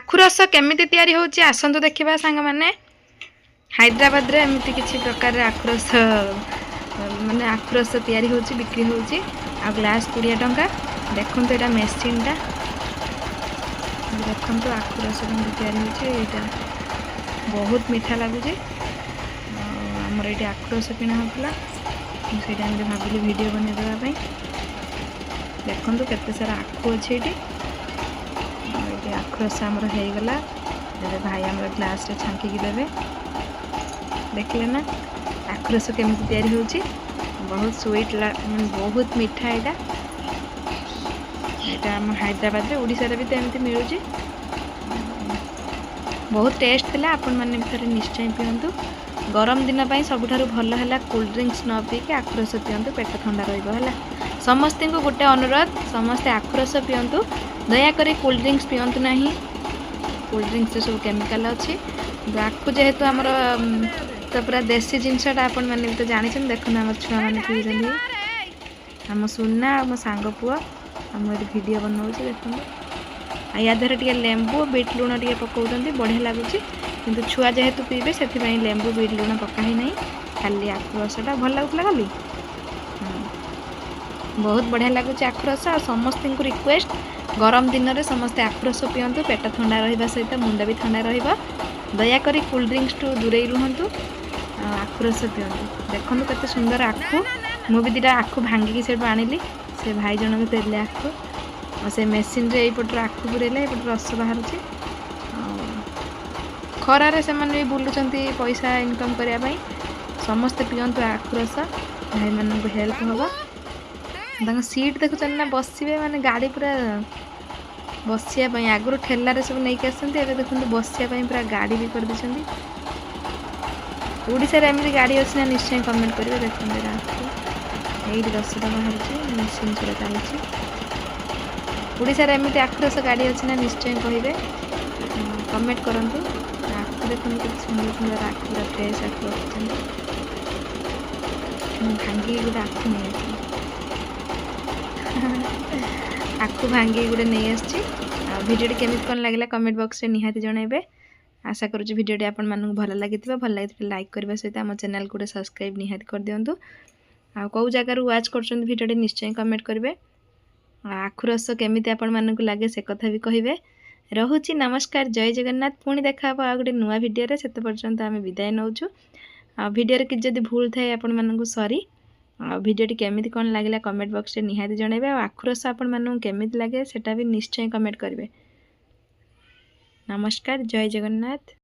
आखु रस केमिति तैयारी होची आसंतु देखिबा सांग माने। हैदराबाद रे एमिति किछि प्रकार आखु रस माने आखु रस तैयारी होची बिक्री होची आ ग्लास 20 टंका। देखंतु एटा मेसिन टा देखंतु आखु रस केमिति तैयारी होची एटा बहुत मीठा लागुची। हमर एटी आखु रस किना होतला से टाइम रे भाबिली वीडियो बने देबा पई। देखंतु केते सारा आखु अछि एटी आखु रस आमर हो गला। भाई आमर ग्लास रे छांकी की देवे देखले ना आखु रस केमिति तैयारी होची। बहुत स्वीट बहुत मीठा एटा एटा हम हैदराबाद रे ओडिसा रे भी एमिति मिलुची। बहुत टेस्ट थिला आपन माने थरे निश्चय पियंतु। गरम दिन पई सबुठारु भलो हला कोल्ड ड्रिंक्स न पी के आखु रस पियंतु पेट ठंडा रहइबो हला। समस्त को गोटे अनुरोध समस्त आखु रस पियंतु दया करी कोल्ड ड्रिंक्स पियंतु नहीं। कोल्ड ड्रिंक्स सब केमिकल अच्छी आखु जेहेतु आमर तो पूरा देसी जिनसटा आपण मैंने भी तो जानी देखुन आम छुआ मैंने पीछे आम सुना आम सांग पुआ आम ये वीडियो बनाऊँ देखो या देहरे टे लेंबू बीट लुण टे पकाउं बढ़िया लगुच कि छुआ जेहेतु पीबे से लेंबू बीट लुण पकाही ना खाली आखु रसटा भल लगुला खाली बहुत बढ़िया लगुच आखु रस। आ समस्त को रिक्वेस्ट गरम दिन में समस्ते आखु रस पियंतु पेट ठंडा रहा सहित मुंड भी ठंडा रहा। दयाकोरी कोल्ड ड्रिंक्स टू दूरे रुहतु आखु रस पियंतु। देखो केते सुंदर आखु मु भी दीटा आखु भांगिकी से आनिली से भाई जन भी देले आखु और से मेसीन रे एपटर आखु पुरेले एपटर रस बाहर खरारे से भी बुलुचंती पैसा इनकम करने समस्ते पियंतु आखु रस भाई मान हेल्प हम सीट देखुन ना बसवे माने गाड़ी पूरा बसिया आगुरी ठेलारे सब नहीं आसते ए देखते बसिया पूरा गाड़ी भी कर देछंती। ओडिसा रे एमरी गाड़ी अछि ना निश्चय कमेंट करिवे। देखते यही रसटा बाहर मशीन पूरा चलुची। ओडिसा रे एमती आखु रस गाड़ी अछि ना निश्चय कहिबे कमेंट करंतु। आखु देखते कितने सुंदर सुंदर आखु पूरा फ्रेश आखु रखिछंती। भांगी गोटे आखु नहीं आखु भांगी गोटे नहीं आसी। वीडियो केमिति कौन लगे कमेंट बॉक्स में निहाती जनइबे। आशा करुँच वीडियो आपण मानक भल लगी लगे लाइक करने सहित आम चैनल को सब्सक्राइब निहाती कर दिंतु। आ कौ जगार वाच कर वीडियो निश्चय कमेंट करेंगे। आखु रस केमिति आपण मानक लगे से कथा भी कहे। रहुची नमस्कार जय जगन्नाथ। पुणी देखा आ गोटे नुआ वीडियो से पर्यंत आम विदाय नौचु। वीडियो कि जब भूल थाए आपण मानक सॉरी। वीडियो केमिति कौन लगे कमेंट बॉक्स में निहाती जनइबे। आखु रस आपण मानक केमिति लगे सेटा भी निश्चय कमेंट करेंगे। नमस्कार जय जगन्नाथ।